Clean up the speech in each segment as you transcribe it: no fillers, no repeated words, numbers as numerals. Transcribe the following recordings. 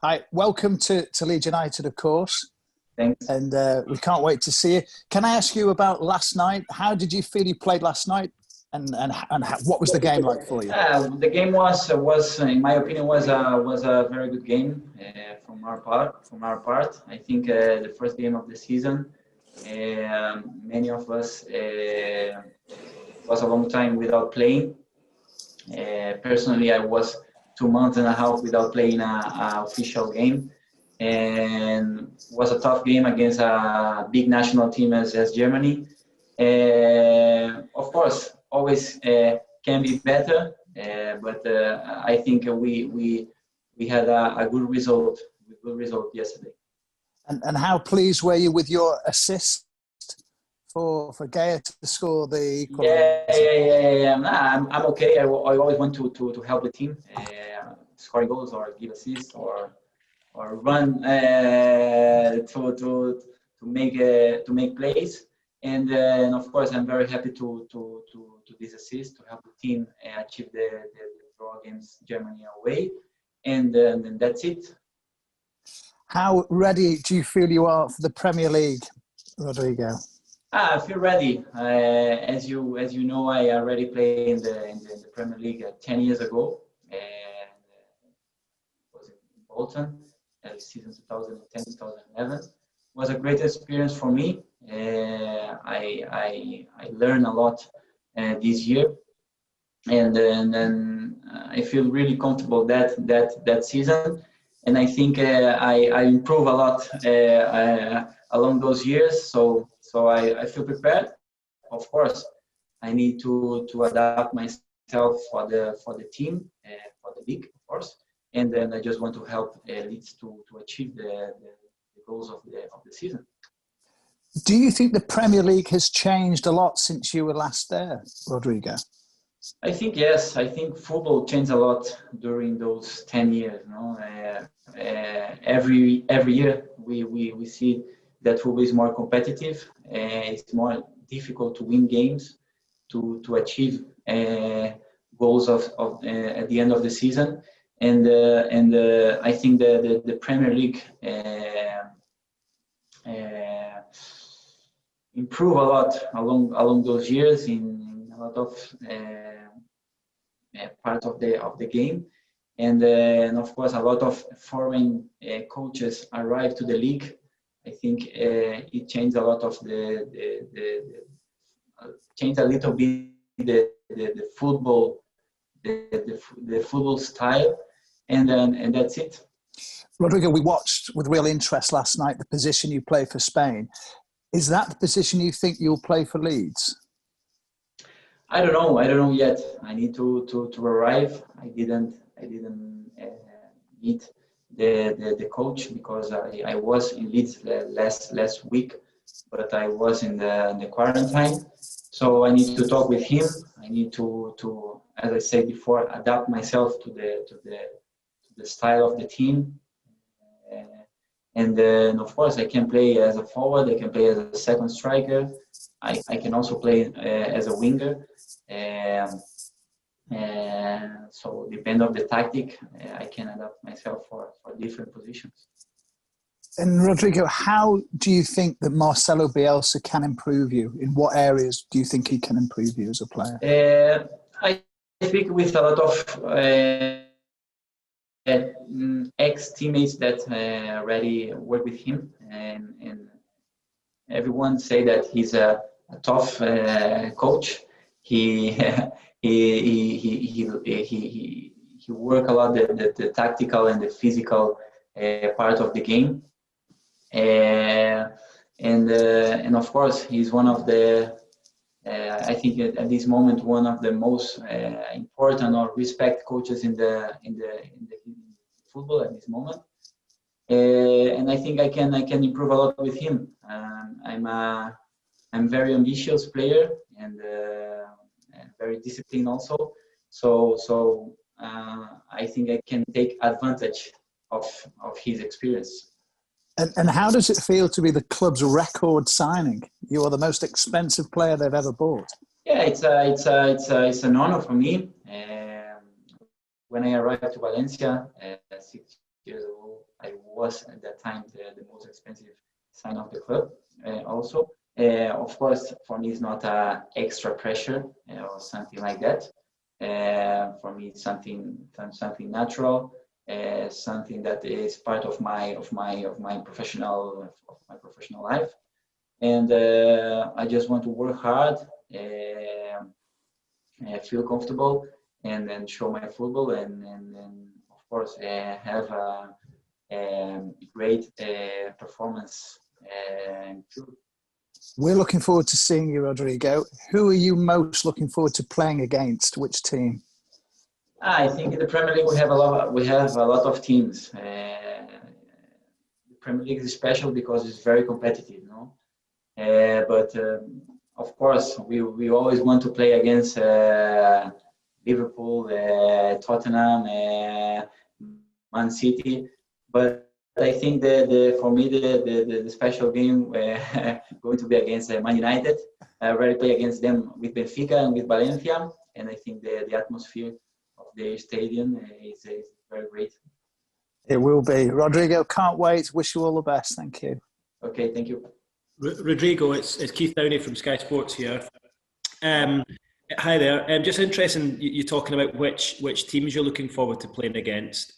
Hi, welcome to Leeds United, of course, Thanks. and we can't wait to see you. Can I ask you about last night? How did you feel you played last night, and what was the game like for you? The game was in my opinion was a very good game from our part. I think the first game of the season, many of us was a long time without playing. Personally, I was 2 months and a half without playing a official game, and was a tough game against a big national team as Germany. Of course, always can be better, but I think we had a good result. Good result yesterday. And how pleased were you with your assist for Gaya to score the equaliser? Yeah. Nah, I'm okay. I always want to help the team, scoring goals or give assists or run to make plays. And of course, I'm very happy to this assist to help the team achieve the draw against Germany away, and that's it. How ready do you feel you are for the Premier League, Rodrigo? I feel ready. As you know, I already played in the Premier League 10 years ago, and was in Bolton, season 2010-2011. Was a great experience for me. I learned a lot this year, and then I feel really comfortable that season, and I think I improve a lot along those years. So I feel prepared. Of course, I need to adapt myself for the team, for the league, of course, and then I just want to help Leeds to achieve the goals of the season. Do you think the Premier League has changed a lot since you were last there, Rodrigo? I think yes. I think football changed a lot during those 10 years. Every year we see that football is more competitive. It's more difficult to win games, to achieve goals of at the end of the season, and I think the Premier League improve a lot along those years in a lot of part of the game, and of course a lot of foreign coaches arrived to the league. I think it changed a lot of changed a little bit the football the football style, and that's it. Rodrigo, we watched with real interest last night the position you play for Spain. Is that the position you think you'll play for Leeds? I don't know yet. I need to arrive. I didn't meet the coach because I was in Leeds last week, but I was in the quarantine. So I need to talk with him. I need to as I said before, adapt myself to the style of the team. And then, of course, I can play as a forward. I can play as a second striker. I can also play as a winger. So, depend on the tactic, I can adapt myself for different positions. And Rodrigo, how do you think that Marcelo Bielsa can improve you? In what areas do you think he can improve you as a player? I speak with a lot of ex-teammates that already work with him, and everyone say that he's a tough coach. He work a lot the tactical and the physical part of the game, and of course he's one of the I think at this moment one of the most important or respect coaches in the football at this moment, and I think I can improve a lot with him. I'm very ambitious player and very disciplined also. So I think I can take advantage of his experience. And how does it feel to be the club's record signing? You are the most expensive player they've ever bought. Yeah, it's an honor for me. When I arrived to Valencia 6 years old. I was at that time the most expensive sign of the club. Also, of course, for me, it's not extra pressure or something like that. For me, it's something natural, something that is part of my professional life, and I just want to work hard, feel comfortable, and then show my football, and of course have a great performance. We're looking forward to seeing you, Rodrigo. Who are you most looking forward to playing against? Which team? I think in the Premier League we have a lot of teams. The Premier League is special because it's very competitive, no? But of course, we always want to play against Liverpool, Tottenham, Man City. But I think for me the special game going to be against Man United. I already play against them with Benfica and with Valencia, and I think the atmosphere of the stadium is very great. It will be. Rodrigo, can't wait. Wish you all the best. Thank you. Okay, thank you. Rodrigo, it's Keith Downey from Sky Sports here. Hi there. Just interesting, you talking about which teams you're looking forward to playing against.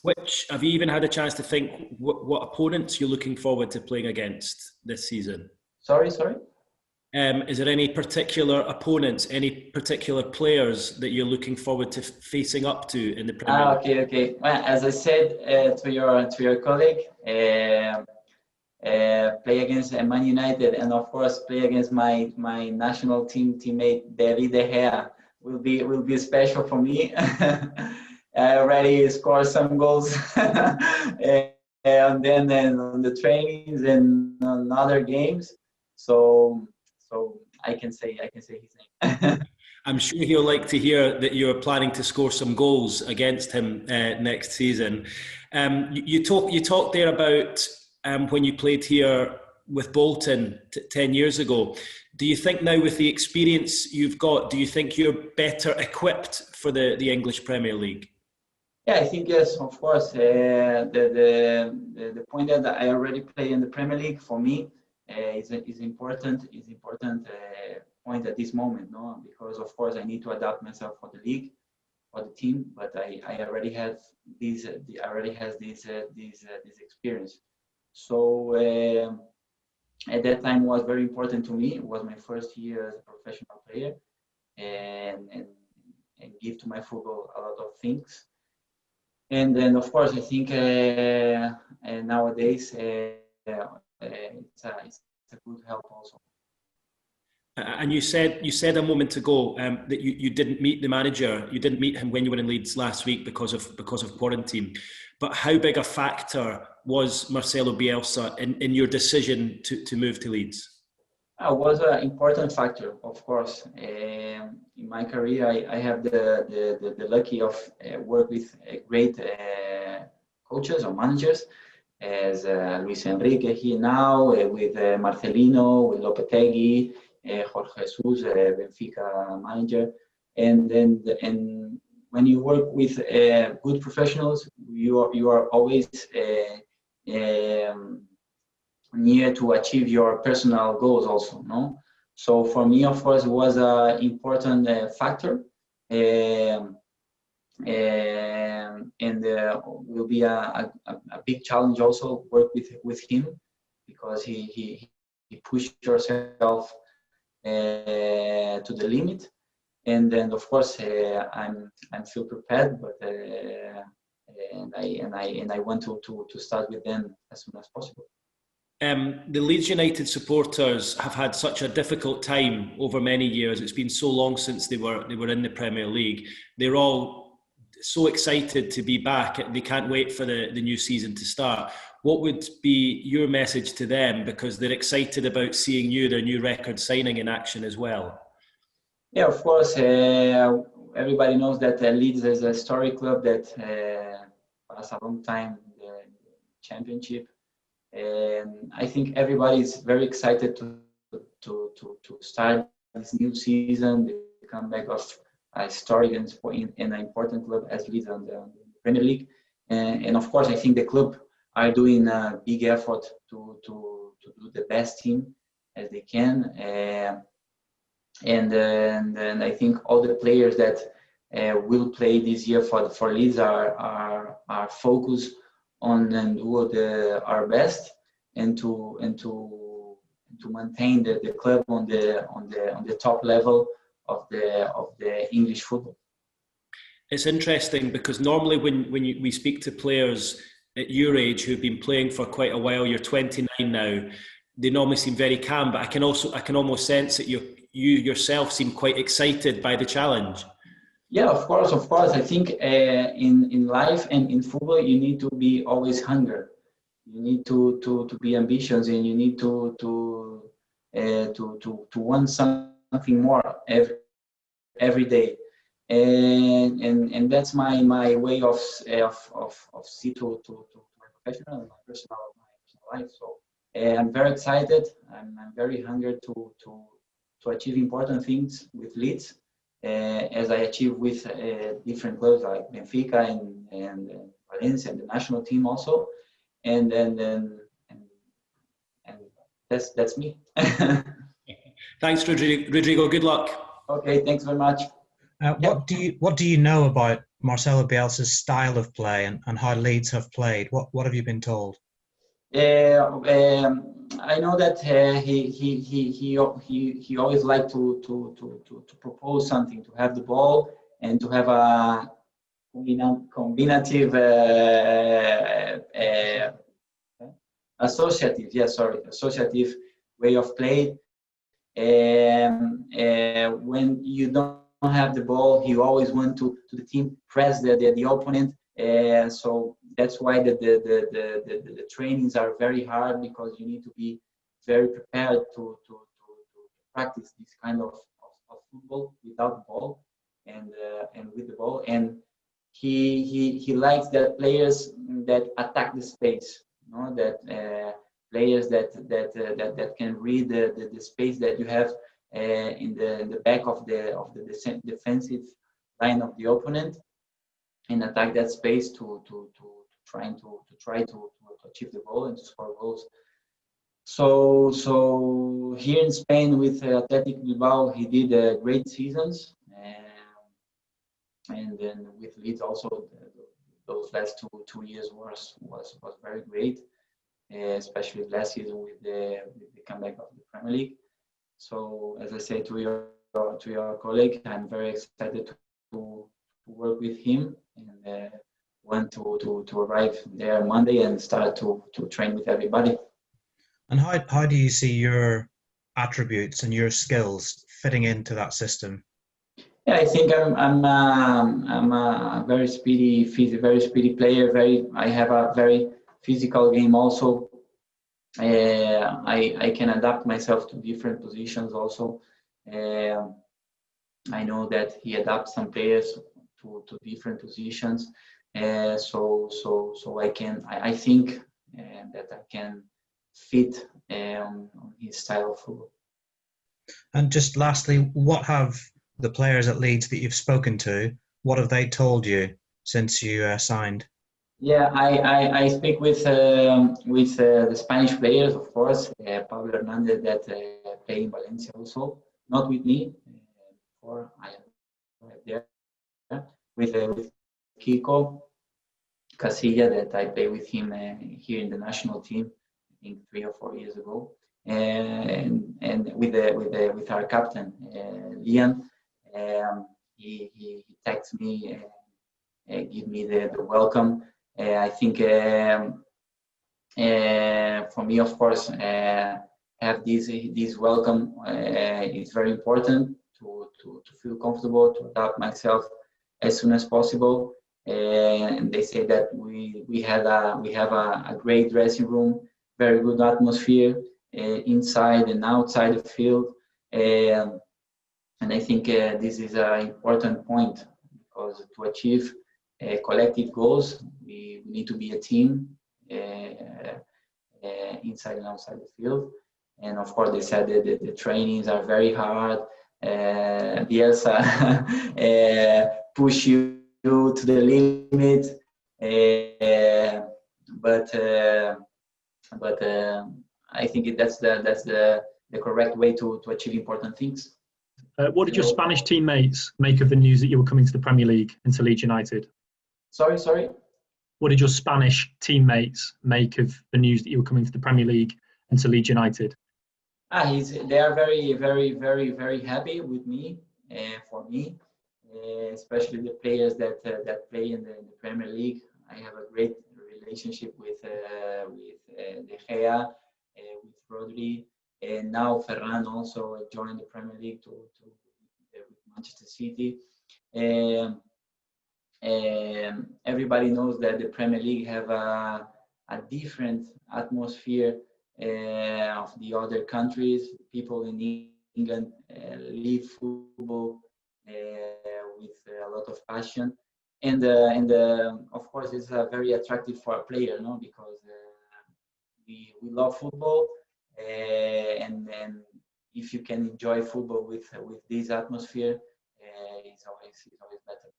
Which have you even had a chance to think what opponents you're looking forward to playing against this season? Sorry. Is there any particular opponents, any particular players that you're looking forward to facing up to in the Premier League? Okay. Well, as I said to your colleague, play against Man United, and of course play against my national teammate David De Gea will be special for me. I already scored some goals, and then on the trainings and on other games. So I can say his name. I'm sure he'll like to hear that you're planning to score some goals against him next season. You talked there about when you played here with Bolton 10 years ago. Do you think now, with the experience you've got, do you think you're better equipped for the English Premier League? Yeah, I think yes, of course. The point that I already play in the Premier League for me is important. Is important point at this moment, no? Because of course I need to adapt myself for the league, for the team. But I already have this experience. So at that time was very important to me. It was my first year as a professional player, and give to my football a lot of things. And then of course I think nowadays it's a good help also. And you said a moment ago that you didn't meet the manager. You didn't meet him when you were in Leeds last week because of quarantine. But how big a factor was Marcelo Bielsa in your decision to move to Leeds? It was an important factor, of course. In my career, I have the lucky of work with great coaches or managers, as Luis Enrique here now, with Marcelino, with Lopetegui, Jorge Jesus, Benfica manager, and when you work with good professionals, you are always near to achieve your personal goals also, no? So for me, of course, it was an important factor, and will be a big challenge also work with him, because he pushed yourself to the limit, and then of course I'm still prepared, but and I want to start with them as soon as possible. The Leeds United supporters have had such a difficult time over many years. It's been so long since they were in the Premier League. They're all so excited to be back. They can't wait for the new season to start. What would be your message to them, because they're excited about seeing their new record signing in action as well? Yeah, of course. Everybody knows that Leeds is a historic club that passed a long time in the Championship. And I think everybody is very excited to start this new season, the comeback of a historic and an important club as Leeds in the Premier League. And of course, I think the club are doing a big effort to do the best team as they can. And I think all the players that will play this year for Leeds are focused on and do our best and to maintain the club on the top level of the English football. It's interesting because normally when we speak to players at your age who've been playing for quite a while, you're 29 now, they normally seem very calm, but I can almost sense that you yourself seem quite excited by the challenge. Yeah, of course. I think in life and in football, you need to be always hungry. You need to be ambitious, and you need to want something more every day. And that's my way of see to my professional and my personal life. So I'm very excited. I'm very hungry to achieve important things with Leeds, as I achieve with different clubs like Benfica and Valencia and the national team also. And that's me. Thanks, Rodrigo. Good luck. Okay, thanks very much. What do you know about Marcelo Bielsa's style of play and how Leeds have played? What have you been told? I know that he always liked to propose something, to have the ball and to have a combinative associative way of play. When you don't have the ball, he always went to the team press the opponent. So that's why the trainings are very hard, because you need to be very prepared to practice this kind of football without the ball and with the ball. And he likes that players that attack the space, you know, that players that can read the space that you have in the back of the defensive line of the opponent, and attack that space to try to achieve the goal and to score goals. So here in Spain with Athletic Bilbao, he did great seasons, and then with Leeds also those last two years was very great, especially last season with the comeback of the Premier League. So as I say to your colleague, I'm very excited to work with him, and want to arrive there Monday and start to train with everybody. And how do you see your attributes and your skills fitting into that system? Yeah, I think I'm a very speedy player. I have a very physical game also. I can adapt myself to different positions also. I know that he adapts some players to different positions. So I think that I can fit on his style of football. And just lastly, what have the players at Leeds that you've spoken to, what have they told you since you signed? Yeah, I speak with the Spanish players, of course. Pablo Hernandez that play in Valencia also, not with me. Before I arrived there, with Kiko Casilla that I play with him here in the national team, I think 3 or 4 years ago, and with our captain Liam. He texts me, give me the welcome. I think for me, of course, have this welcome is very important to feel comfortable, to adapt myself as soon as possible. And they say that we have a great dressing room, very good atmosphere inside and outside the field. And I think this is an important point, because to achieve collective goals, we need to be a team inside and outside the field. And of course, they said that the trainings are very hard. Bielsa push you to the limit, But I think that's the correct way to achieve important things. What did your Spanish teammates make of the news that you were coming to the Premier League and to Leeds United? Sorry. What did your Spanish teammates make of the news that you were coming to the Premier League and to Leeds United? They are very, very, very, very happy with me, for me, especially the players that play in the Premier League. I have a great relationship with De Gea, with Rodrigo, and now Ferran also joined the Premier League with Manchester City. Everybody knows that the Premier League have a different atmosphere of the other countries. People in England live football with a lot of passion, and of course it's very attractive for a player, no? Because we love football, and if you can enjoy football with this atmosphere, it's always better.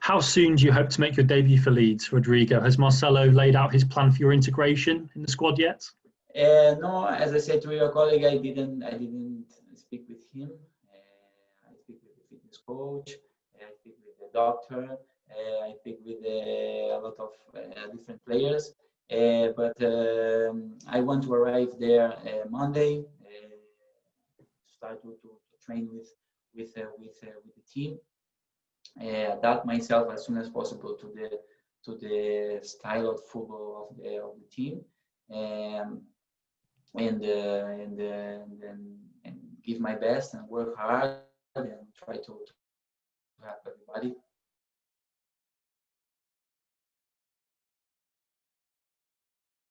How soon do you hope to make your debut for Leeds, Rodrigo? Has Marcelo laid out his plan for your integration in the squad yet? No, as I said to your colleague, I didn't speak with him. I speak with the fitness coach. I speak with the doctor. I speak with a lot of different players. But I want to arrive there Monday. Start to train with the team. Adapt myself as soon as possible to the style of football of the team. And give my best and work hard and try to help everybody.